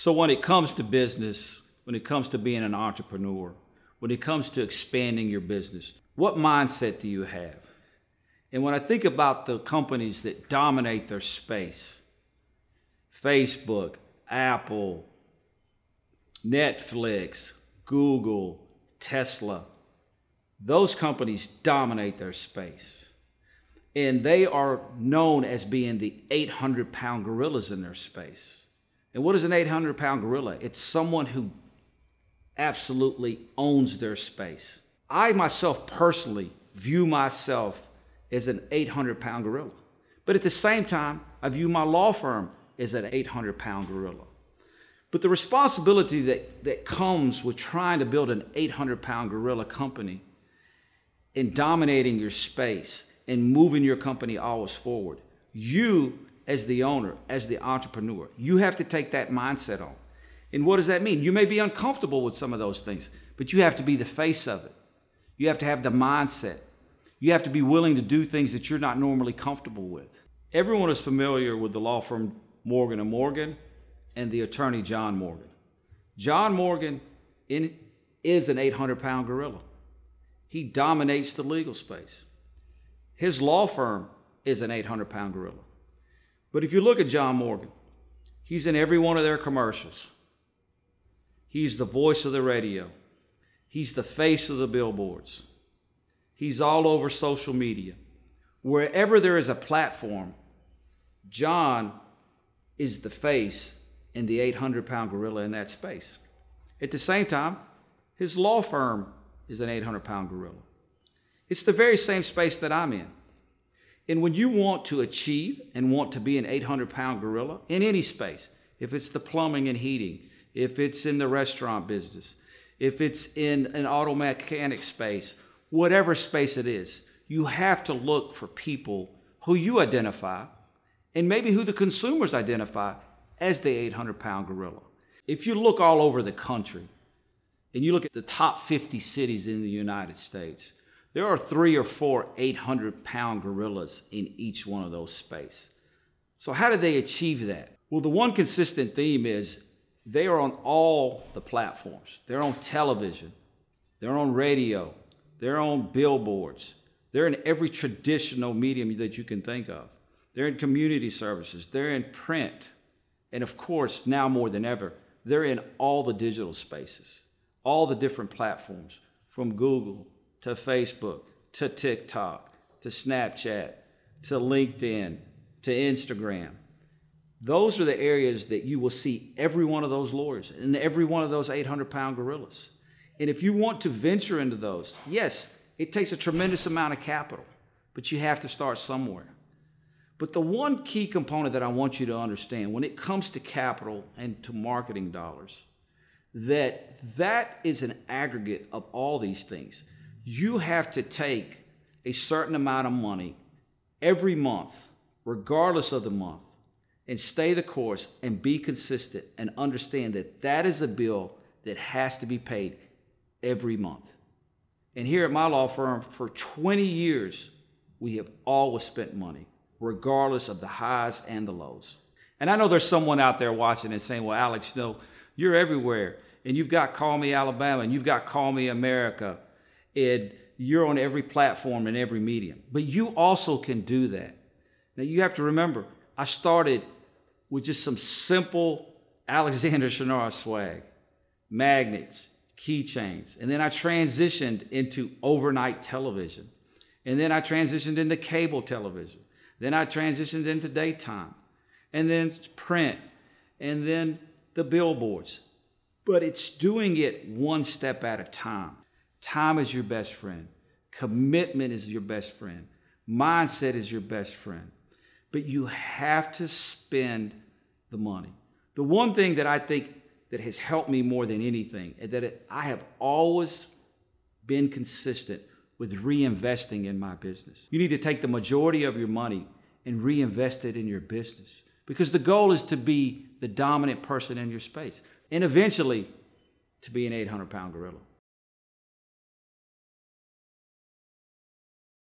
So when it comes to business, when it comes to being an entrepreneur, when it comes to expanding your business, what mindset do you have? And when I think about the companies that dominate their space, Facebook, Apple, Netflix, Google, Tesla, those companies dominate their space. And they are known as being the 800-pound gorillas in their space. And what is an 800-pound gorilla? It's someone who absolutely owns their space. I myself personally view myself as an 800-pound gorilla. But at the same time, I view my law firm as an 800-pound gorilla. But the responsibility that comes with trying to build an 800-pound gorilla company and dominating your space and moving your company always forward, you as the owner, as the entrepreneur, you have to take that mindset on. And what does that mean? You may be uncomfortable with some of those things, but you have to be the face of it. You have to have the mindset. You have to be willing to do things that you're not normally comfortable with. Everyone is familiar with the law firm Morgan & Morgan and the attorney John Morgan. John Morgan is an 800-pound gorilla. He dominates the legal space. His law firm is an 800-pound gorilla. But if you look at John Morgan, he's in every one of their commercials. He's the voice of the radio. He's the face of the billboards. He's all over social media. Wherever there is a platform, John is the face and the 800-pound gorilla in that space. At the same time, his law firm is an 800-pound gorilla. It's the very same space that I'm in. And when you want to achieve and want to be an 800-pound gorilla in any space, if it's the plumbing and heating, if it's in the restaurant business, if it's in an auto mechanic space, whatever space it is, you have to look for people who you identify and maybe who the consumers identify as the 800-pound gorilla. If you look all over the country and you look at the top 50 cities in the United States, there are 3 or 4 800-pound gorillas in each one of those spaces. So how do they achieve that? Well, the one consistent theme is they are on all the platforms. They're on television. They're on radio. They're on billboards. They're in every traditional medium that you can think of. They're in community services. They're in print. And of course, now more than ever, they're in all the digital spaces, all the different platforms, from Google to Facebook, to TikTok, to Snapchat, to LinkedIn, to Instagram. Those are the areas that you will see every one of those lawyers and every one of those 800-pound gorillas. And if you want to venture into those, yes, it takes a tremendous amount of capital, but you have to start somewhere. But the one key component that I want you to understand when it comes to capital and to marketing dollars, that is an aggregate of all these things. You have to take a certain amount of money every month, regardless of the month, and stay the course and be consistent and understand that that is a bill that has to be paid every month. And here at my law firm, for 20 years, we have always spent money, regardless of the highs and the lows. And I know there's someone out there watching and saying, well, Alex, you're everywhere. And you've got Call Me Alabama, and you've got Call Me America, and you're on every platform and every medium. But you also can do that. Now, you have to remember, I started with just some simple Alexander Shunnarah swag, magnets, keychains. And then I transitioned into overnight television. And then I transitioned into cable television. Then I transitioned into daytime. And then print. And then the billboards. But it's doing it one step at a time. Time is your best friend. Commitment is your best friend. Mindset is your best friend. But you have to spend the money. The one thing that I think that has helped me more than anything is that I have always been consistent with reinvesting in my business. You need to take the majority of your money and reinvest it in your business, because the goal is to be the dominant person in your space and eventually to be an 800-pound gorilla.